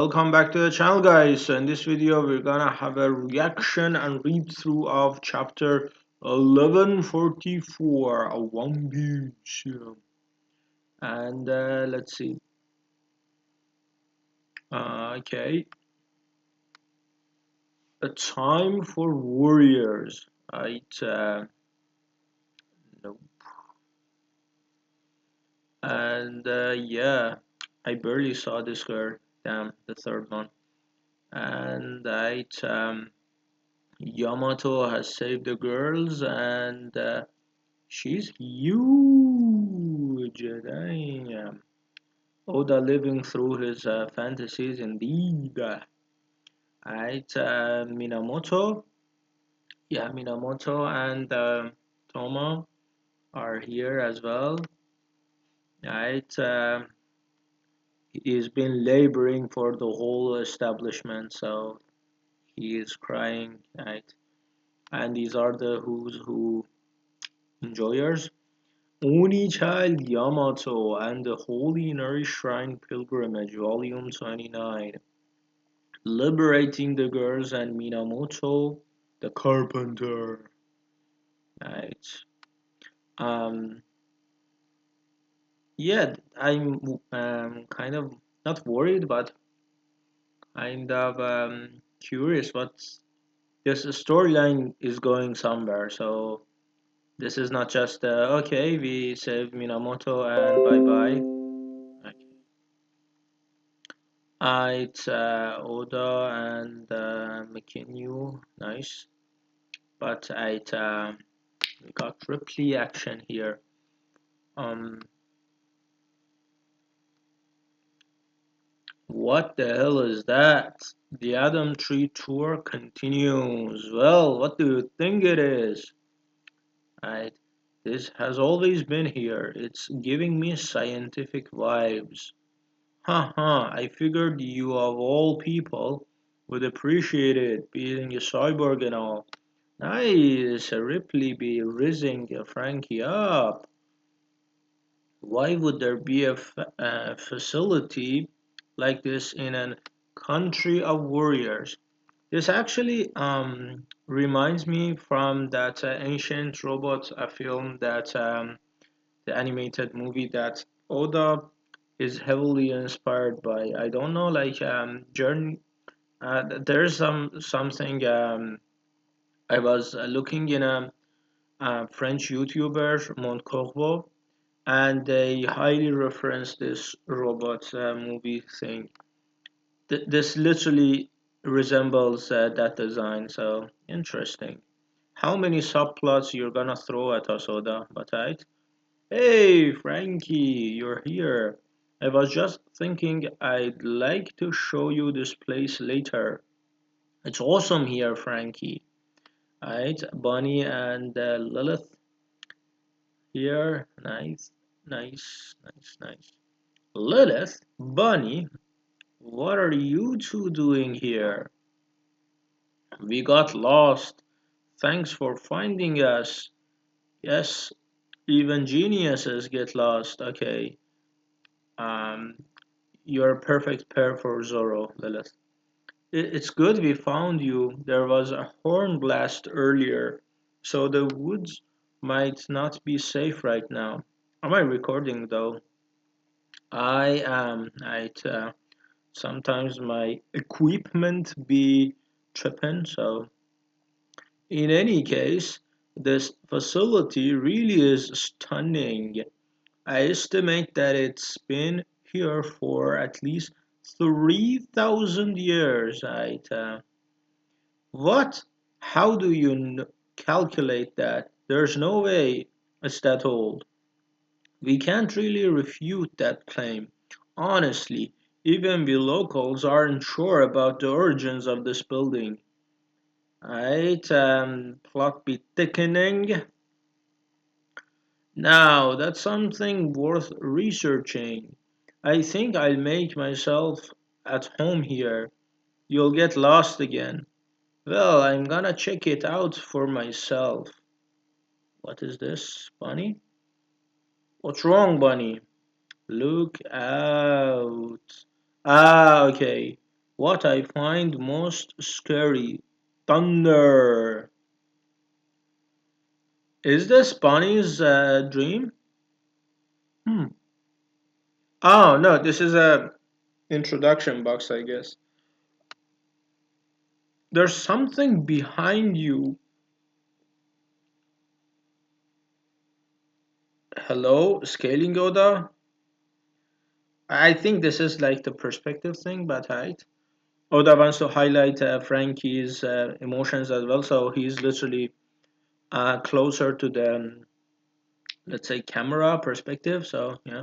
Welcome back to the channel, guys. So in this video we're gonna have a reaction and read through of chapter 1144 of One Piece. And let's see. Okay, a time for warriors. Right. Nope. And yeah, I barely saw this girl. Damn, the third one. And Yamato has saved the girls, and she's huge. Damn. Oda living through his fantasies indeed. Right, Minamoto. Yeah, Minamoto and Toma are here as well. Right, he's been laboring for the whole establishment, so he is crying. Right, and these are the who's who enjoyers. Only Child Yamato and the Holy Inner Shrine Pilgrimage, Volume 29. Liberating the Girls and Minamoto, the Carpenter. Right. Um, yeah, I'm kind of not worried, but kind of curious what this storyline is going somewhere. So this is not just okay, we save Minamoto and bye bye. It's Oda and McKinney, nice. But we got Ripley action here. Um, what the hell is that? The Adam Tree tour continues. Well, what do you think it is? Right, this has always been here. It's giving me scientific vibes. Haha, I figured you of all people would appreciate it, being a cyborg and all. Nice, Ripley be rizzing Frankie up. Why would there be a facility like this in a country of warriors? This actually reminds me from that ancient robot film that the animated movie that Oda is heavily inspired by. I don't know, like Journey. There's something I was looking in a French YouTuber Montcorvo, and they highly reference this robot movie thing. This literally resembles that design, so interesting. How many subplots you're gonna throw at us, Oda? But right? Hey, Frankie, you're here. I was just thinking I'd like to show you this place later. It's awesome here, Frankie. Right, Bunny and Lilith here. Nice, nice, nice, nice. Lilith, Bunny, what are you two doing here? We got lost. Thanks for finding us. Yes, even geniuses get lost. Okay. Um, you're a perfect pair for Zoro, Lilith. It's good we found you. There was a horn blast earlier, so the woods might not be safe right now. Am I recording though? I am. Sometimes my equipment be tripping, so in any case, this facility really is stunning. I estimate that it's been here for at least 3,000 years. What? How do you calculate that? There's no way it's that old. We can't really refute that claim. Honestly, even we locals aren't sure about the origins of this building. Right, plot be thickening. Now, that's something worth researching. I think I'll make myself at home here. You'll get lost again. Well, I'm gonna check it out for myself. What is this, Bunny? What's wrong, Bunny? Look out. Ah, okay. What I find most scary. Thunder. Is this Bunny's dream? Hmm. Oh no, this is a introduction box, I guess. There's something behind you. Hello, scaling Oda? I think this is like the perspective thing, but right. Oda wants to highlight Frankie's emotions as well, so he's literally closer to the, let's say, camera perspective. So yeah,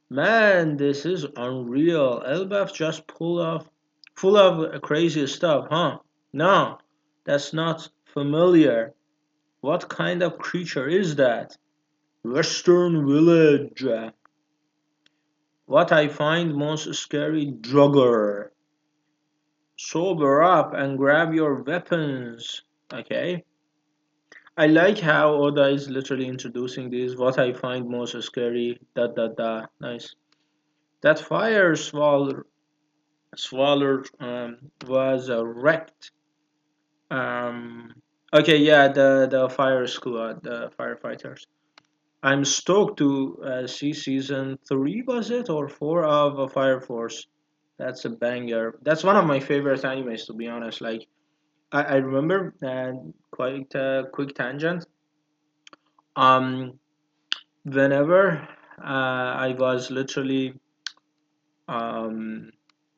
man, this is unreal. Elbaf just pulled off, full of crazy stuff, huh? No, that's not familiar. What kind of creature is that? Western village. What I find most scary, Drugger. Sober up and grab your weapons. Okay. I like how Oda is literally introducing this. What I find most scary. Da da da. Nice. That fire swallow was wrecked. Okay, yeah, the fire squad, the firefighters. I'm stoked to see season three, was it, or four of Fire Force. That's a banger. That's one of my favorite animes, to be honest. Like I remember, quite a quick tangent. Um, whenever I was literally um,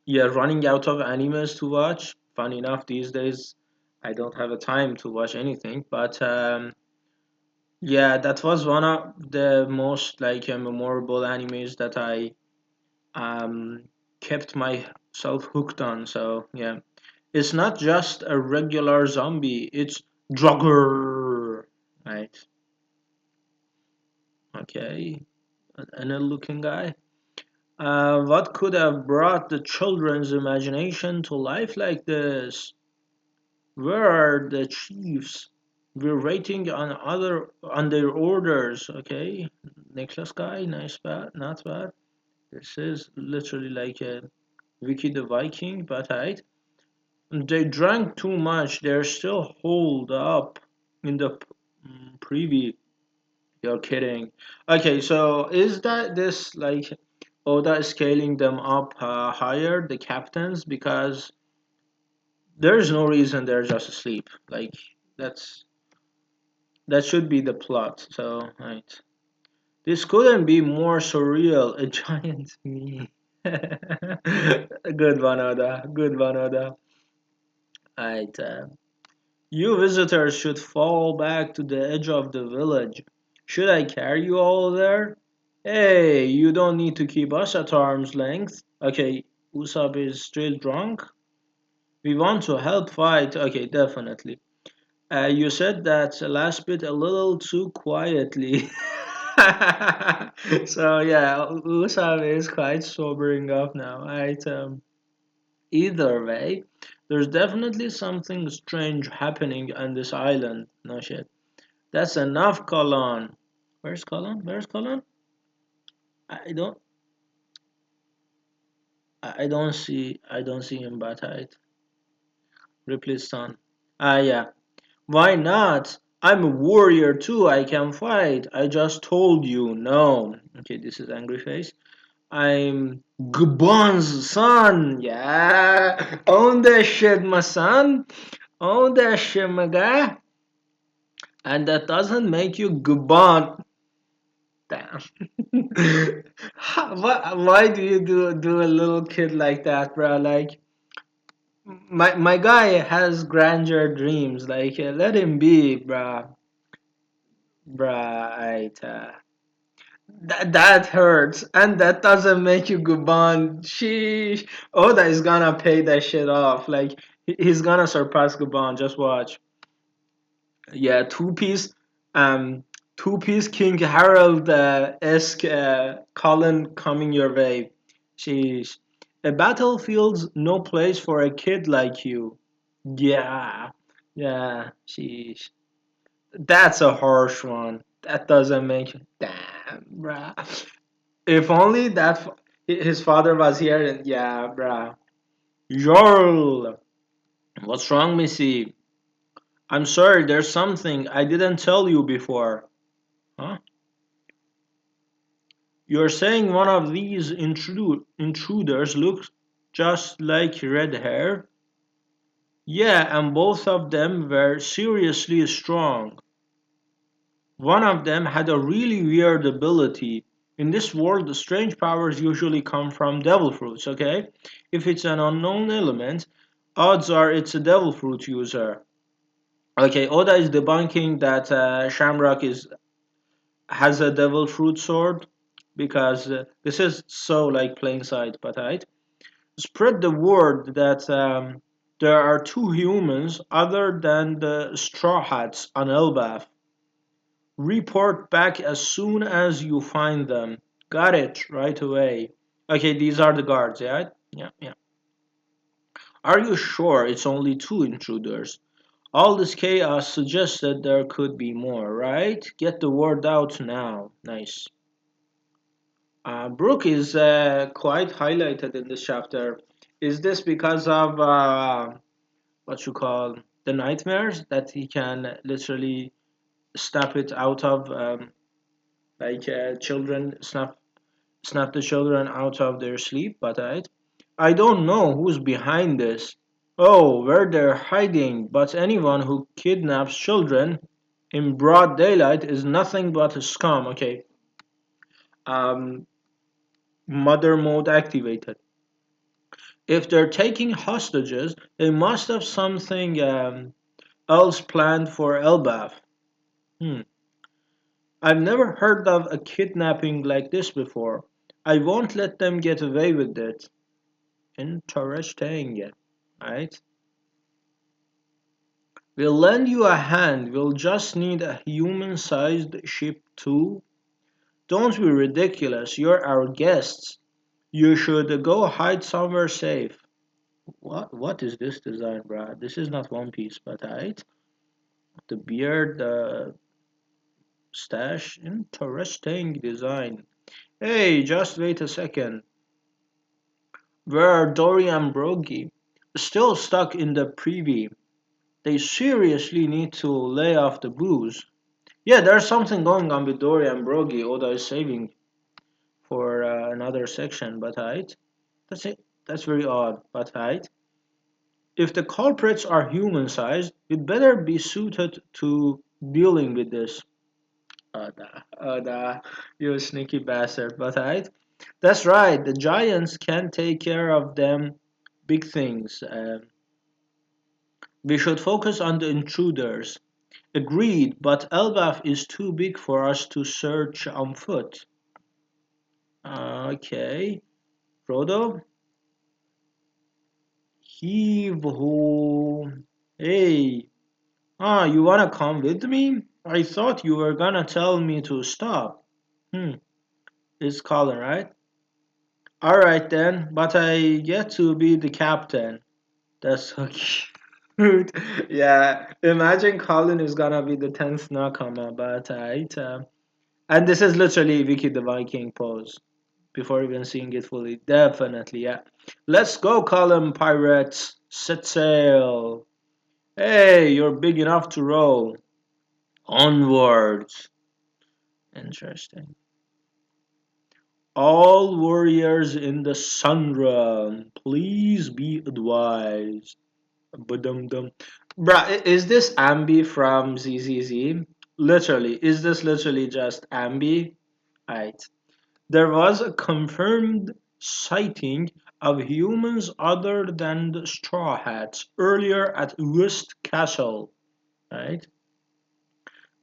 yeah, running out of animes to watch. Fun enough, these days I don't have a time to watch anything. But yeah, that was one of the most like memorable animes that I um, kept myself hooked on. So yeah, it's not just a regular zombie; it's Drugger, right? Okay, an ill-looking guy. What could have brought the children's imagination to life like this? Where are the chiefs? We're waiting on their orders. Okay, necklace guy, nice bad, not bad. This is literally like a Wiki the Viking, but right. They drank too much. They're still holed up in the privy. You're kidding. Okay, so is that this like Oda is scaling them up higher, the captains, because there's no reason they're just asleep. Like that's that should be the plot. So right, this couldn't be more surreal. A giant me. Good one, Oda. Good one, Oda. Right, you visitors should fall back to the edge of the village. Should I carry you all there? Hey, you don't need to keep us at arm's length. Okay, Usopp is still drunk. We want to help fight. Okay, definitely. You said that last bit a little too quietly. So yeah, Usopp is quite sobering up now. Right. Either way, there's definitely something strange happening on this island. No shit. That's enough, Colon. Where's Colon? Where's Colon? I don't. I don't see him. But height. Ripley's son. Ah yeah. Why not? I'm a warrior too. I can fight. I just told you no. Okay, this is angry face. I'm Gabon's son. Yeah. Own that shit, my son. Own that shit, my guy. And that doesn't make you Gabon. Damn. Why do you do a little kid like that, bro? Like my guy has grandeur dreams. Like let him be, bro. Right. That hurts, and that doesn't make you Gubon. Sheesh. Oda is gonna pay that shit off. Like he's gonna surpass Gubon. Just watch. Yeah, um, two-piece King Harold esque Colin coming your way. Sheesh. A battlefield's no place for a kid like you. Yeah, yeah. Sheesh. That's a harsh one. That doesn't make. Damn, bruh. If only his father was here, and yeah, bruh. Jarl! What's wrong, Missy? I'm sorry, there's something I didn't tell you before. Huh? You're saying one of these intruders looks just like red hair? Yeah, and both of them were seriously strong. One of them had a really weird ability. In this world, the strange powers usually come from devil fruits, okay? If it's an unknown element, odds are it's a devil fruit user. Okay, Oda is debunking that Shamrock is has a devil fruit sword because this is so like plain sight, but right? Spread the word that there are two humans other than the Straw Hats on Elbaf. Report back as soon as you find them. Got it, right away. Okay, these are the guards, yeah? Yeah, yeah. Are you sure it's only two intruders? All this chaos suggested there could be more, right? Get the word out now. Nice. Brooke is quite highlighted in this chapter. Is this because of what you call the nightmares that he can literally snap it out of, children snap the children out of their sleep? But I don't know who's behind this. Oh, where they're hiding, but anyone who kidnaps children in broad daylight is nothing but a scum. Okay, um, mother mode activated. If they're taking hostages, they must have something else planned for Elbaf. Hmm. I've never heard of a kidnapping like this before. I won't let them get away with it. Interesting. Right? We'll lend you a hand. We'll just need a human-sized ship too. Don't be ridiculous. You're our guests. You should go hide somewhere safe. What is this design, Brad? This is not One Piece, but right? The beard, the stash, interesting design. Hey, just wait a second. Where are Dory and Brogy? Still stuck in the privy. They seriously need to lay off the booze. Yeah, there's something going on with Dory and Brogy. Oda is saving for another section, but right? That's it. That's very odd, but right? If the culprits are human-sized, we'd better be suited to dealing with this. Oda, you sneaky bastard, but right? That's right, the giants can take care of them big things. We should focus on the intruders. Agreed, but Elbaf is too big for us to search on foot. Okay, Frodo, heave ho. Hey, you wanna come with me? I thought you were gonna tell me to stop. Hmm, it's Colin, right? Alright then, but I get to be the captain. That's so cute. Yeah, imagine Colin is gonna be the 10th Nakama, but right. And this is literally Vicky the Viking pose before even seeing it fully. Definitely, yeah. Let's go, Colin pirates. Set sail. Hey, you're big enough to row. Onwards. Interesting. All warriors in the Sun Realm, please be advised. Ba-dum-dum. Bruh, is this Ambi from ZZZ? Literally, is this literally just Ambi? Right. There was a confirmed sighting of humans other than the Straw Hats earlier at West Castle. Right?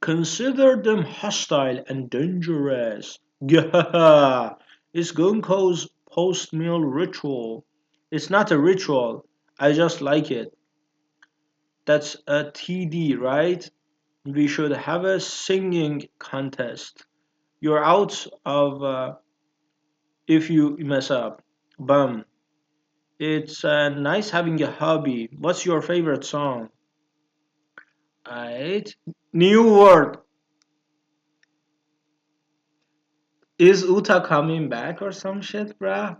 Consider them hostile and dangerous. Gah! It's Gunko's post-meal ritual. It's not a ritual. I just like it. That's a TD, right? We should have a singing contest. You're out of if you mess up. Bum. It's nice having a hobby. What's your favorite song? Alright. New word. Is Uta coming back or some shit, bruh?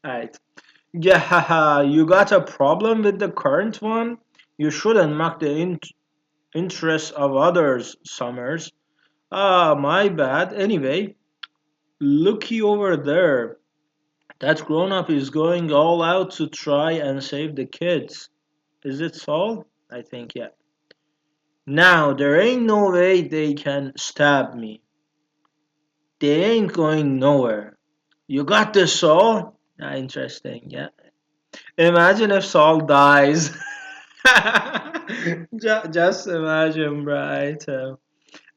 Alright. Yeah, you got a problem with the current one? You shouldn't mock the interests of others, Summers. Ah, my bad. Anyway, looky over there. That grown up is going all out to try and save the kids. Is it Saul? I think, yeah. Now, there ain't no way they can stab me. They ain't going nowhere. You got this, Saul? Ah, interesting, yeah. Imagine if Saul dies. Just imagine, right?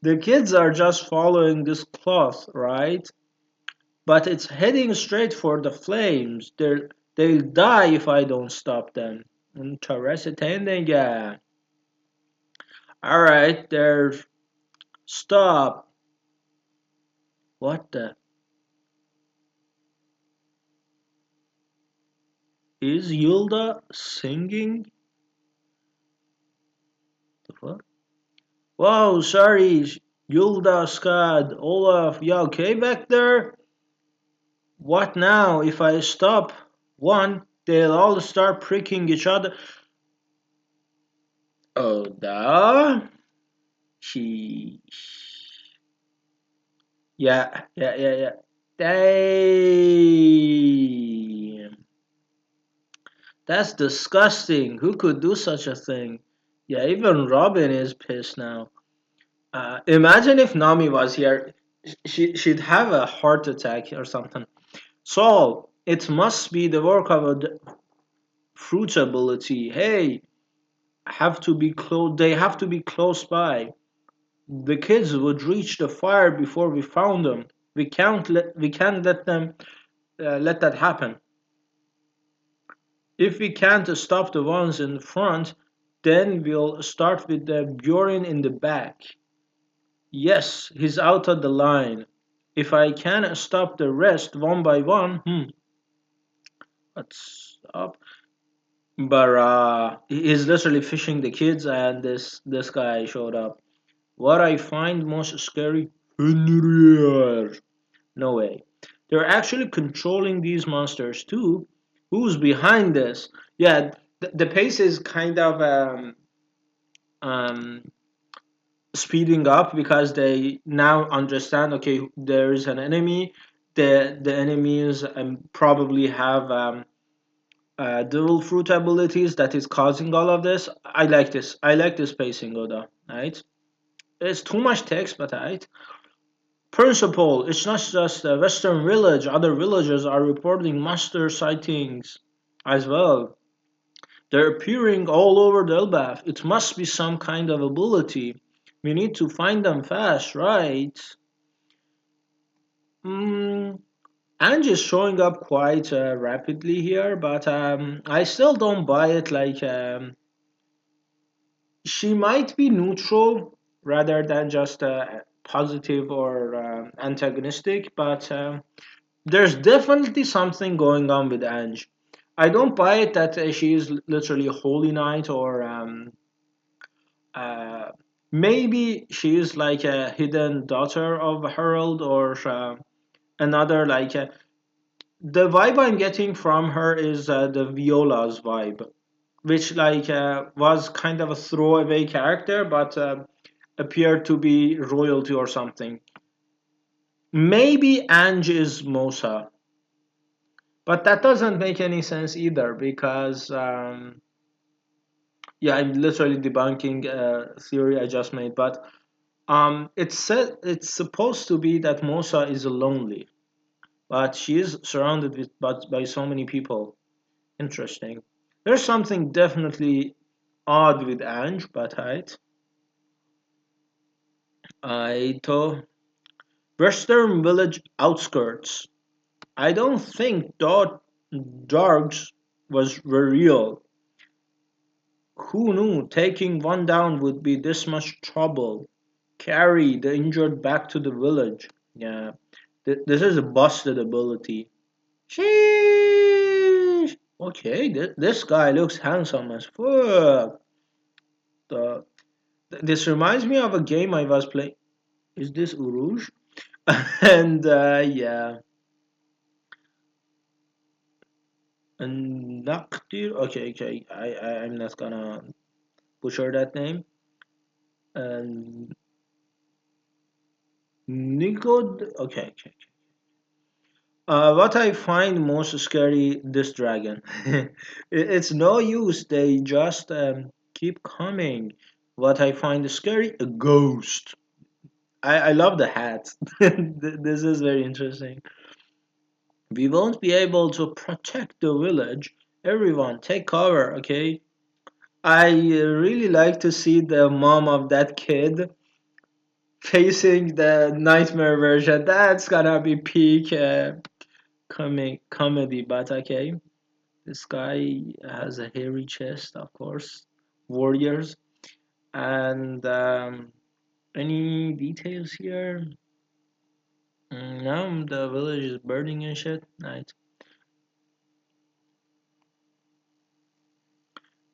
The kids are just following this cloth, right? But it's heading straight for the flames. They'll die if I don't stop them. Interesting, yeah. Alright, there. Stop. What the? Is Yulda singing? The fuck? Whoa, sorry. Yulda, Scott, Olaf, you okay back there? What now? If I stop one, they'll all start pricking each other. Oh, da? She. Yeah. Damn. That's disgusting. Who could do such a thing? Yeah, even Robin is pissed now. Imagine if Nami was here. She'd have a heart attack or something. Saul, it must be the work of a fruit ability. Hey, have to be close. They have to be close by. The kids would reach the fire before we found them. We can't let them let that happen. If we can't stop the ones in front, then we'll start with the Bjorn in the back. Yes, he's out of the line. If I can stop the rest one by one, let's stop. But he's literally fishing the kids, and this guy showed up. What I find most scary, Fenrir. No way. They're actually controlling these monsters too. Who's behind this? Yeah, the pace is kind of um, speeding up because they now understand. Okay, there is an enemy. The enemies probably have dual fruit abilities that is causing all of this. I like this. I like this pacing, Oda. Right? It's too much text, but right. Principal, it's not just a Western village. Other villages are reporting monster sightings as well. They're appearing all over the Elbaf. It must be some kind of ability. We need to find them fast, right? Mm, Ange is showing up quite rapidly here, but I still don't buy it. Like, she might be neutral rather than just positive or antagonistic, but there's definitely something going on with Ange. I don't buy it that she is literally a holy knight or uh, maybe she is like a hidden daughter of Harold or another like the vibe I'm getting from her is the Viola's vibe, which like was kind of a throwaway character but appeared to be royalty or something. Maybe Ange is Mosa, but that doesn't make any sense either because yeah, I'm literally debunking a theory I just made. But it's supposed to be that Mosa is lonely, but she is surrounded with by so many people. Interesting. There's something definitely odd with Ange, but right. Aito. Western village outskirts. I don't think dot dogs were real. Who knew taking one down would be this much trouble? Carry the injured back to the village. Yeah, this is a busted ability. Sheesh. Okay, this guy looks handsome as fuck. The, this reminds me of a game I was playing. Is this Uruj? And yeah, And Naktir. Okay, okay. I'm not gonna butcher that name. And Nigod. Okay, okay. What I find most scary, this dragon. It's no use. They just keep coming. What I find scary, a ghost. I love the hat. This is very interesting. We won't be able to protect the village. Everyone, take cover, okay? I really like to see the mom of that kid facing the nightmare version. That's gonna be peak comedy, but okay. This guy has a hairy chest, of course. Warriors. And any details here? No, the village is burning and shit. Nice.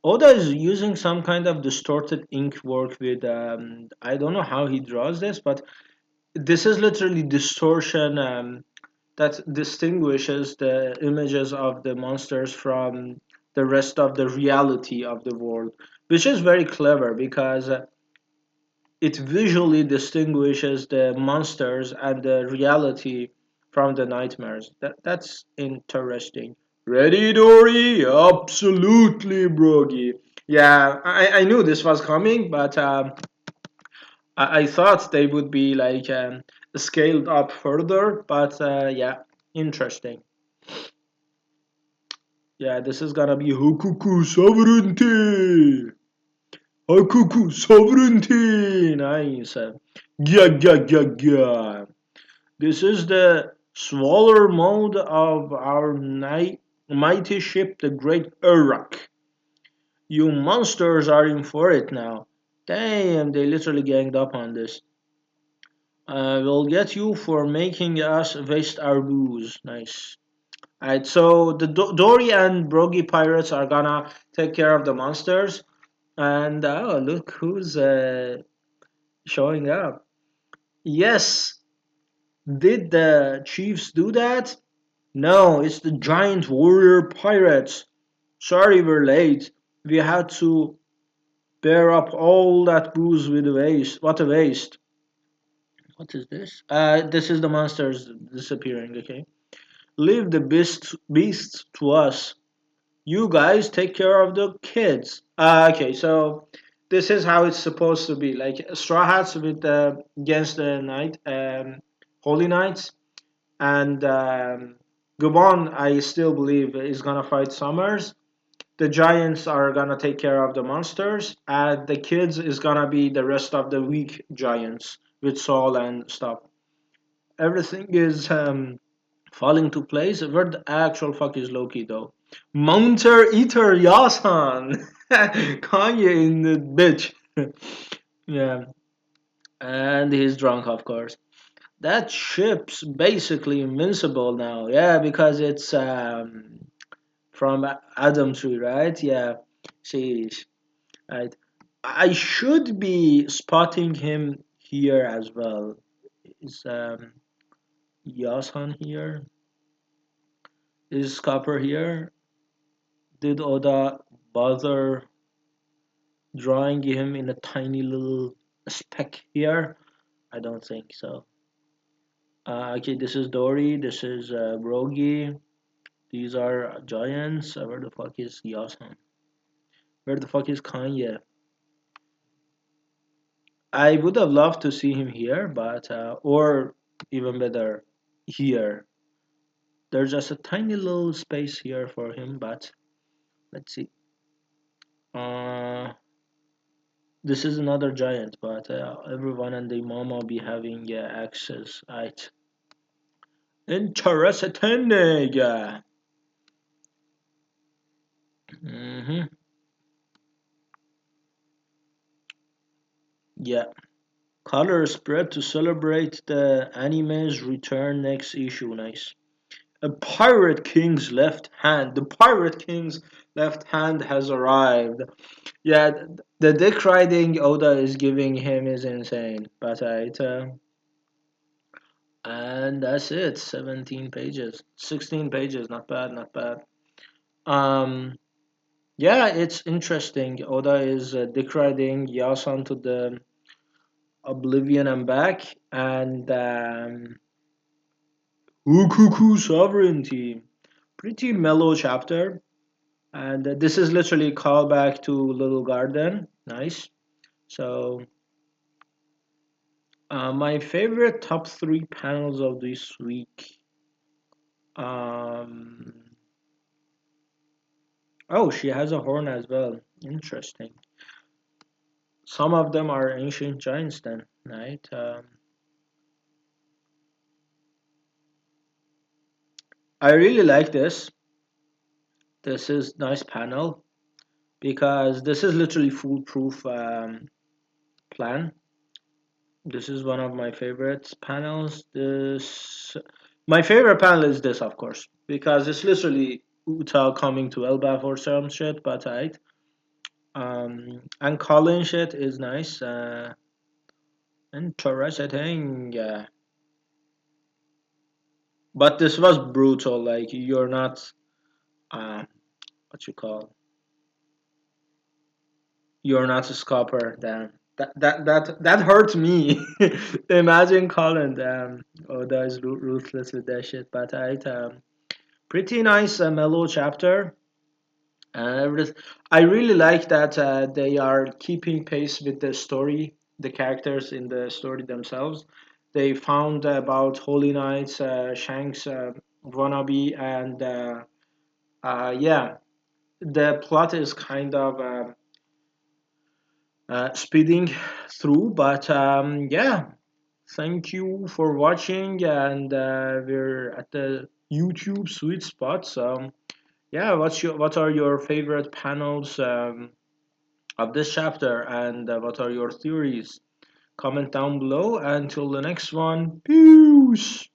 Oda is using some kind of distorted ink work with I don't know how he draws this, but this is literally distortion that distinguishes the images of the monsters from the rest of the reality of the world, which is very clever because it visually distinguishes the monsters and the reality from the nightmares. That's interesting. Ready, Dory? Absolutely, Brogy. Yeah, I knew this was coming, but I thought they would be like scaled up further. But yeah, interesting. Yeah, this is gonna be Hokuku sovereignty. Hokuku sovereignty. Nice. Yeah. This is the smaller mode of our mighty ship, the Great Uruk. You monsters are in for it now. Damn, they literally ganged up on this. We'll get you for making us waste our booze. Nice. Alright, so the Dory and Brogy pirates are gonna take care of the monsters. And oh, look who's showing up. Yes, did the chiefs do that? No, it's the giant warrior pirates. Sorry we're late. We had to bear up all that booze with a waste. What a waste. What is this? This is the monsters disappearing, okay? Leave the beasts to us. You guys take care of the kids. Okay, so this is how it's supposed to be. Like Straw Hats with against the Knight, Holy Knights. And Gabon, I still believe, is gonna fight Summers. The Giants are gonna take care of the monsters, and the kids is gonna be the rest of the weak Giants with Saul and stuff. Everything is falling to place. Where the actual fuck is Loki though? Mounter Eater Yasan, Kanye in the bitch. Yeah, and he's drunk, of course. That ship's basically invincible now. Yeah, because it's from Adam Tree, right? Yeah, sheesh. Right. I should be spotting him here as well. Is Yasan here? Is Copper here? Did Oda bother drawing him in a tiny little speck here? I don't think so. Okay, this is Dory. This is Brogy. These are giants. Where the fuck is Yasan? Where the fuck is Kanye? I would have loved to see him here, but or even better, here. There's just a tiny little space here for him, but let's see. Uh, this is another giant, but everyone and their mama be having access. Right. Interesting. Yeah. Mm-hmm. Yeah. Color spread to celebrate the anime's return next issue. Nice. A Pirate King's left hand. The Pirate King's left hand has arrived. Yeah, the dick riding Oda is giving him is insane. But and that's it. 17 pages. 16 pages. Not bad, not bad. Um, yeah, it's interesting. Oda is deriding Yasan to the oblivion and back, and Ukuku sovereignty. Pretty mellow chapter, and this is literally a callback to Little Garden. Nice. So, my favorite top three panels of this week. Um, oh, she has a horn as well. Interesting. Some of them are ancient giants, then, right? I really like this. This is nice panel because this is literally foolproof plan. This is one of my favorite panels. This my favorite panel is this, of course, because it's literally Uta coming to Elbaf or some shit, but right. And Colin shit is nice. Interesting. Yeah. But this was brutal. Like you're not uh, what you call you're not a scalper. Damn. That hurt me. Imagine Colin. Damn. Oh, that is ruthless with that shit. But pretty nice mellow chapter. I really like that they are keeping pace with the story, the characters in the story themselves. They found about Holy Knights, Shanks, wannabe, and yeah, the plot is kind of speeding through. But yeah, thank you for watching, and we're at the YouTube sweet spot. So yeah, what are your favorite panels? Of this chapter and what are your theories? Comment down below. Until the next one, peace!